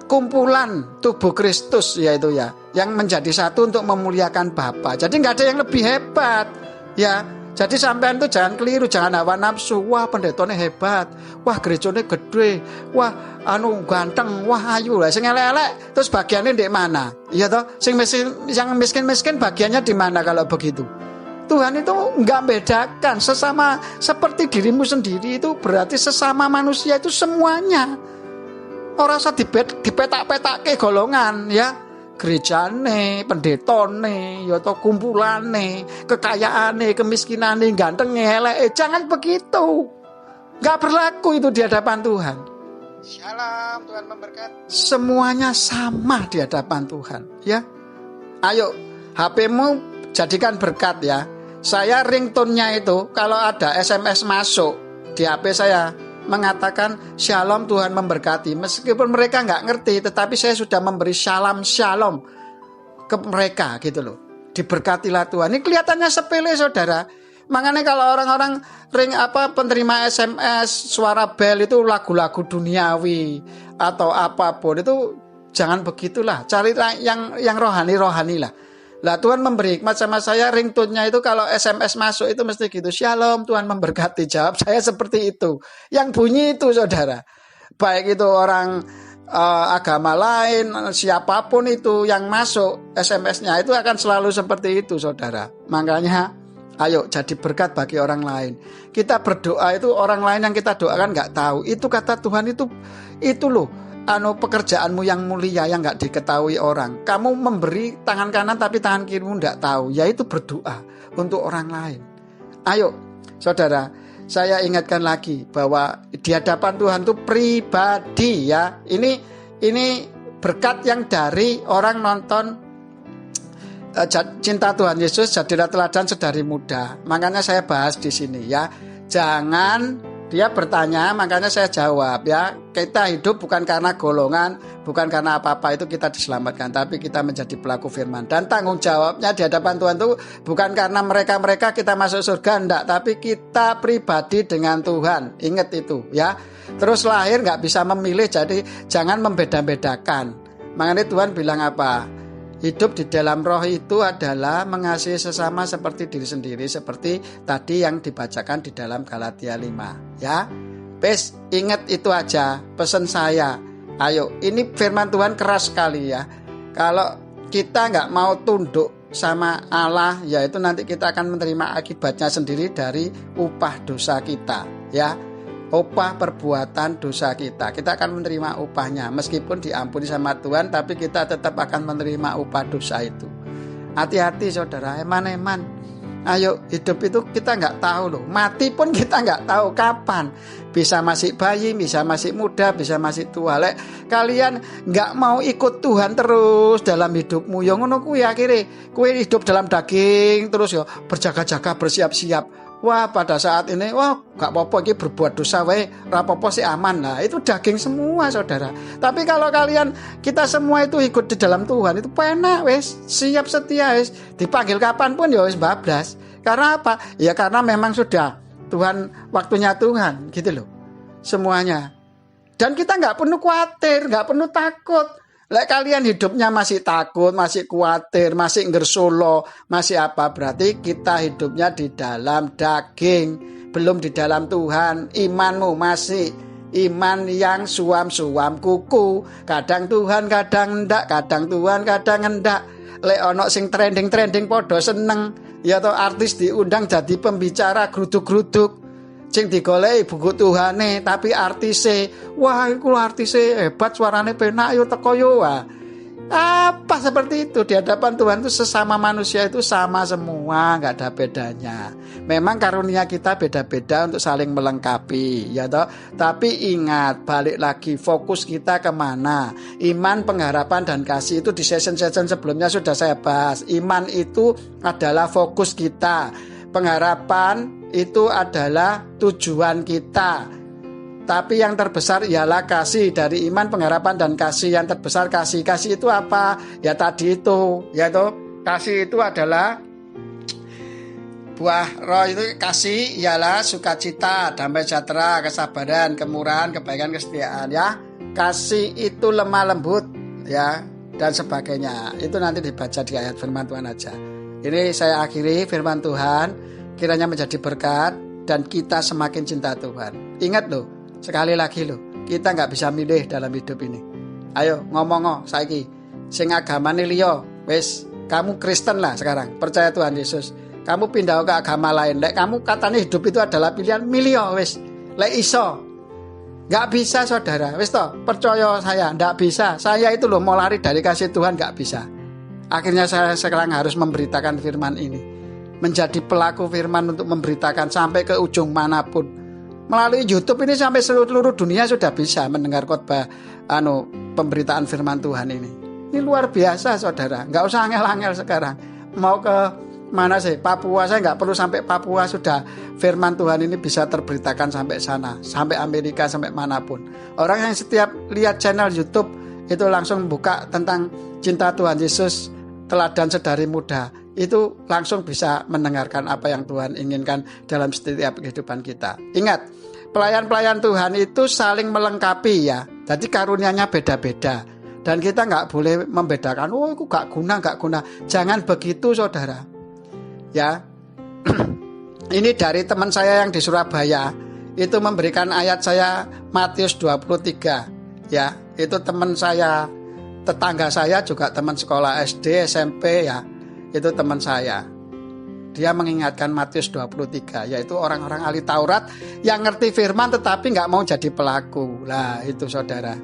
kumpulan tubuh Kristus yaitu ya, yang menjadi satu untuk memuliakan Bapa. Jadi nggak ada yang lebih hebat ya. Jadi sampean tuh jangan keliru, jangan hawa nafsu. Wah, pendetone hebat. Wah, gerejone gede. Wah, ganteng. Wah, ayu lah. Sing elek-elek terus bagiannya di mana? Iya toh? Yang miskin-miskin bagiannya di mana kalau begitu? Tuhan itu enggak bedakan. Sesama seperti dirimu sendiri itu berarti sesama manusia itu semuanya. Ora usah dipetak-petake golongan ya. Gerejane, pendetone, ya to kumpulane, kekayaane, kemiskinane, gantenge, eleke, jangan begitu. Enggak berlaku itu di hadapan Tuhan. Shalom, Tuhan memberkati. Semuanya sama di hadapan Tuhan, ya. Ayo, HP-mu jadikan berkat ya. Saya ringtone-nya itu kalau ada SMS masuk di HP saya mengatakan shalom Tuhan memberkati. Meskipun mereka nggak ngerti, tetapi saya sudah memberi shalom ke mereka gitu loh. Diberkatilah Tuhan. Ini kelihatannya sepele saudara. Makanya kalau orang-orang penerima SMS suara bel itu lagu-lagu duniawi atau apapun itu jangan begitulah. Cari yang rohani lah. Lah Tuhan memberi hikmat sama saya, ringtone-nya itu kalau SMS masuk itu mesti gitu. Shalom Tuhan memberkati, jawab saya seperti itu. Yang bunyi itu saudara. Baik itu orang agama lain, siapapun itu yang masuk SMS-nya itu akan selalu seperti itu saudara. Makanya ayo jadi berkat bagi orang lain. Kita berdoa itu orang lain yang kita doakan gak tahu. Itu kata Tuhan itu loh. Pekerjaanmu yang mulia yang gak diketahui orang. Kamu memberi tangan kanan tapi tangan kirimu gak tahu. Yaitu berdoa untuk orang lain. Ayo saudara, saya ingatkan lagi bahwa di hadapan Tuhan itu pribadi ya. Ini berkat yang dari orang nonton Cinta Tuhan Yesus Jadilah Teladan Sedari Muda. Makanya saya bahas di sini ya. Jangan dia bertanya, makanya saya jawab ya. Kita hidup bukan karena golongan, bukan karena apa-apa itu kita diselamatkan, tapi kita menjadi pelaku firman. Dan tanggung jawabnya di hadapan Tuhan itu bukan karena mereka kita masuk surga, enggak, tapi kita pribadi dengan Tuhan. Ingat itu ya. Terus lahir nggak bisa memilih, jadi jangan membeda-bedakan. Makanya Tuhan bilang apa? Hidup di dalam roh itu adalah mengasihi sesama seperti diri sendiri, seperti tadi yang dibacakan di dalam Galatia 5 ya. Pes, ingat itu aja pesan saya. Ayo, ini firman Tuhan keras sekali ya. Kalau kita nggak mau tunduk sama Allah, yaitu nanti kita akan menerima akibatnya sendiri dari upah dosa kita ya. Upah perbuatan dosa kita akan menerima upahnya. Meskipun diampuni sama Tuhan, tapi kita tetap akan menerima upah dosa itu. Hati-hati saudara, eman-eman. Ayo, hidup itu kita nggak tahu loh. Mati pun kita nggak tahu kapan. Bisa masih bayi, bisa masih muda, bisa masih tua. Kalian nggak mau ikut Tuhan terus dalam hidupmu, yang ngono kuwi akhirnya kuwi hidup dalam daging terus ya, berjaga-jaga, bersiap-siap. Wah, pada saat ini, gak apa-apa ini berbuat dosa, rapopo sih aman. Nah, itu daging semua, saudara. Tapi kalau kita semua itu ikut di dalam Tuhan, itu penak, siap setia, dipanggil kapanpun ya bablas. Karena apa? Ya karena memang sudah Tuhan, waktunya Tuhan, gitu loh. Semuanya. Dan kita gak perlu khawatir, gak perlu takut. Kalian hidupnya masih takut, masih khawatir, masih ngersolo, masih apa, berarti kita hidupnya di dalam daging, belum di dalam Tuhan. Imanmu masih iman yang suam-suam kuku, kadang Tuhan, kadang enggak, kadang Tuhan, kadang enggak. Ono sing trending podo seneng, ya toh artis diundang jadi pembicara gruduk-gruduk. Sing digoleki buku Tuhane tapi artise, wah iku artise hebat, suarane penak yo teko yo. Apa seperti itu di hadapan Tuhan itu sesama manusia itu sama semua, nggak ada bedanya. Memang karunia kita beda-beda untuk saling melengkapi, ya toh. Tapi ingat, balik lagi fokus kita kemana? Iman, pengharapan dan kasih itu di session-session sebelumnya sudah saya bahas. Iman itu adalah fokus kita, pengharapan itu adalah tujuan kita. Tapi yang terbesar ialah kasih. Dari iman, pengharapan dan kasih, yang terbesar kasih. Kasih itu apa? Ya tadi itu, yaitu kasih itu adalah buah roh. Itu kasih ialah sukacita, damai sejahtera, kesabaran, kemurahan, kebaikan, kesetiaan ya. Kasih itu lemah lembut ya, dan sebagainya. Itu nanti dibaca di ayat firman Tuhan aja. Ini saya akhiri firman Tuhan. kiranya menjadi berkat dan kita semakin cinta Tuhan. Ingat loh, sekali lagi loh, kita nggak bisa milih dalam hidup ini. Ayo ngomong saiki, sing agamane liya, wis kamu Kristen lah sekarang, percaya Tuhan Yesus. Kamu pindah ke agama lain, lek kamu katanya hidup itu adalah pilihan, milih wis. Lek iso, nggak bisa saudara, wis toh, percaya saya, nggak bisa. Saya itu loh mau lari dari kasih Tuhan, nggak bisa. Akhirnya saya sekarang harus memberitakan firman ini, menjadi pelaku firman untuk memberitakan sampai ke ujung manapun. Melalui YouTube ini sampai seluruh dunia sudah bisa mendengar khotbah pemberitaan firman Tuhan ini. Ini luar biasa saudara, nggak usah angel-angel sekarang. Mau ke mana sih? Papua, saya nggak perlu sampai Papua, sudah firman Tuhan ini bisa terberitakan sampai sana, sampai Amerika, sampai manapun. Orang yang setiap lihat channel YouTube itu langsung buka tentang cinta Tuhan Yesus, teladan sedari muda, itu langsung bisa mendengarkan apa yang Tuhan inginkan dalam setiap kehidupan kita. Ingat, pelayan-pelayan Tuhan itu saling melengkapi ya. Jadi karunia-nya beda-beda. Dan kita nggak boleh membedakan, oh itu nggak guna. Jangan begitu saudara. Ya, ini dari teman saya yang di Surabaya, itu memberikan ayat saya Matius 23. Ya, itu teman saya, tetangga saya juga teman sekolah SD, SMP ya. Itu teman saya. Dia mengingatkan Matius 23, yaitu orang-orang ahli Taurat yang ngerti firman tetapi nggak mau jadi pelaku. Lah itu saudara.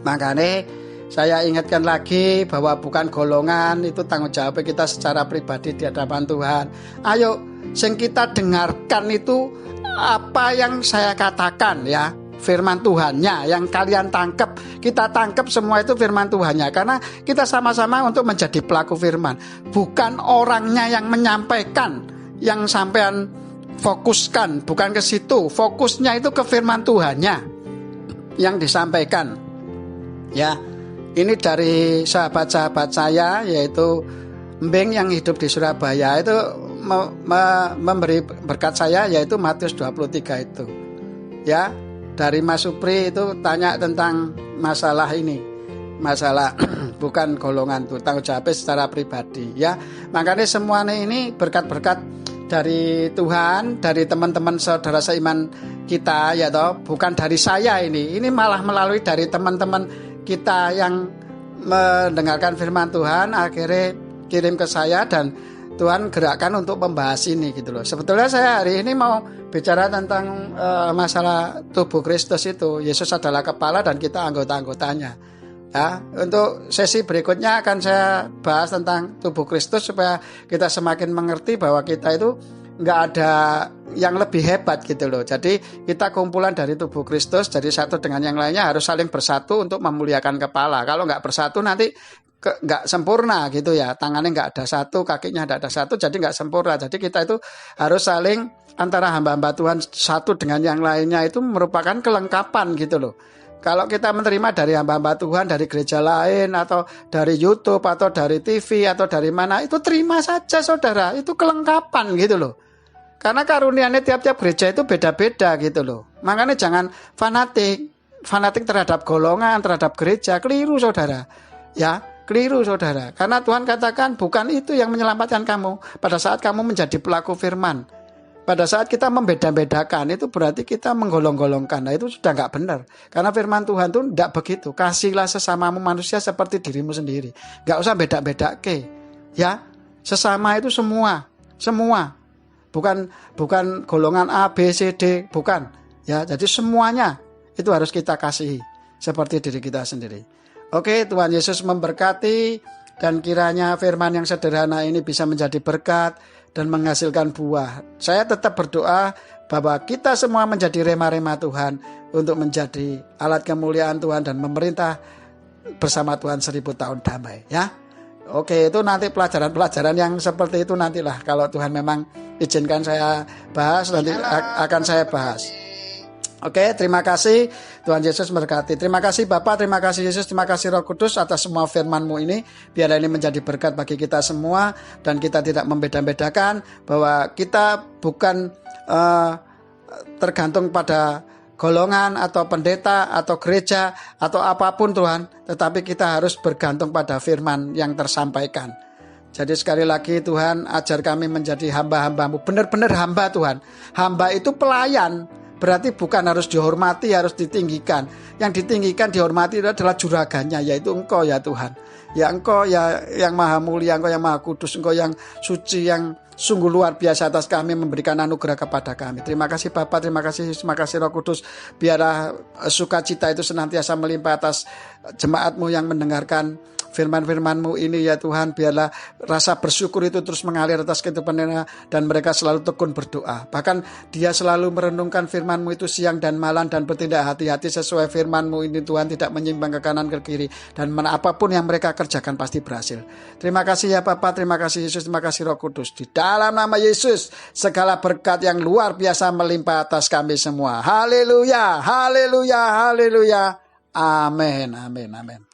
Makanya saya ingatkan lagi bahwa bukan golongan, itu tanggung jawab kita secara pribadi di hadapan Tuhan. Ayo, sing kita dengarkan itu apa yang saya katakan ya. Firman Tuhannya yang kalian tangkap, kita tangkap semua itu firman Tuhannya, karena kita sama-sama untuk menjadi pelaku firman, bukan orangnya yang menyampaikan yang sampean fokuskan, bukan ke situ, fokusnya itu ke firman Tuhannya yang disampaikan ya. Ini dari sahabat-sahabat saya, yaitu Mbeng yang hidup di Surabaya, itu memberi berkat saya, yaitu Matius 23 itu ya. Dari Mas Supri itu tanya tentang masalah ini, masalah bukan golongan itu, tanggung jawab secara pribadi ya. Makanya semuanya ini berkat-berkat dari Tuhan, dari teman-teman saudara seiman kita ya toh, bukan dari saya ini malah melalui dari teman-teman kita yang mendengarkan firman Tuhan, akhirnya kirim ke saya dan Tuhan gerakkan untuk membahas ini gitu loh. Sebetulnya saya hari ini mau bicara tentang masalah tubuh Kristus itu. Yesus adalah kepala dan kita anggota-anggotanya. Ya, untuk sesi berikutnya akan saya bahas tentang tubuh Kristus supaya kita semakin mengerti bahwa kita itu nggak ada yang lebih hebat gitu loh. Jadi kita kumpulan dari tubuh Kristus, jadi satu dengan yang lainnya harus saling bersatu untuk memuliakan kepala. Kalau nggak bersatu nanti nggak sempurna gitu ya, tangannya nggak ada satu, kakinya nggak ada satu, jadi nggak sempurna. Jadi kita itu harus saling, antara hamba-hamba Tuhan satu dengan yang lainnya itu merupakan kelengkapan gitu loh. Kalau kita menerima dari hamba-hamba Tuhan, dari gereja lain atau dari YouTube atau dari TV atau dari mana, itu terima saja saudara, itu kelengkapan gitu loh. Karena karunianya tiap-tiap gereja itu beda-beda gitu loh. Makanya jangan fanatik terhadap golongan, terhadap gereja, keliru saudara ya. Keliru saudara, karena Tuhan katakan bukan itu yang menyelamatkan kamu pada saat kamu menjadi pelaku firman. Pada saat kita membeda-bedakan, itu berarti kita menggolong-golongkan. Nah itu sudah nggak benar, karena firman Tuhan itu tidak begitu. Kasihlah sesamamu manusia seperti dirimu sendiri. Nggak usah beda-beda ya. Sesama itu semua bukan golongan A, B, C, D, bukan ya. Jadi semuanya itu harus kita kasihi seperti diri kita sendiri. Oke, Tuhan Yesus memberkati, dan kiranya firman yang sederhana ini bisa menjadi berkat dan menghasilkan buah. Saya tetap berdoa bahwa kita semua menjadi rema-rema Tuhan untuk menjadi alat kemuliaan Tuhan dan memerintah bersama Tuhan 1000 tahun damai ya. Oke, itu nanti pelajaran-pelajaran yang seperti itu nantilah, kalau Tuhan memang izinkan saya bahas, nanti akan saya bahas. Oke, terima kasih. Tuhan Yesus memberkati. Terima kasih Bapak, terima kasih Yesus, terima kasih Roh Kudus atas semua firman-Mu ini. Biarlah ini menjadi berkat bagi kita semua, dan kita tidak membeda-bedakan bahwa kita bukan tergantung pada golongan atau pendeta atau gereja atau apapun Tuhan, tetapi kita harus bergantung pada firman yang tersampaikan. Jadi sekali lagi Tuhan, ajar kami menjadi hamba-hambamu. Benar-benar hamba Tuhan. Hamba itu pelayan. Berarti bukan harus dihormati, harus ditinggikan. Yang ditinggikan, dihormati adalah juragannya, yaitu Engkau ya Tuhan. Ya Engkau ya yang maha mulia, Engkau yang maha kudus, Engkau yang suci, yang sungguh luar biasa atas kami, memberikan anugerah kepada kami. Terima kasih Bapa, terima kasih Roh Kudus. Biarlah sukacita itu senantiasa melimpah atas jemaat-Mu yang mendengarkan firman-firman-Mu ini ya Tuhan. Biarlah rasa bersyukur itu terus mengalir atas kehidupan mereka, dan mereka selalu tekun berdoa. Bahkan dia selalu merenungkan firman-Mu itu siang dan malam, dan bertindak hati-hati sesuai firman-Mu ini Tuhan, tidak menyimpang ke kanan ke kiri, dan apapun yang mereka kerjakan pasti berhasil. Terima kasih ya Bapa, terima kasih Yesus, terima kasih Roh Kudus. Di dalam nama Yesus segala berkat yang luar biasa melimpah atas kami semua. Haleluya, haleluya, haleluya. Amin, amin, amin.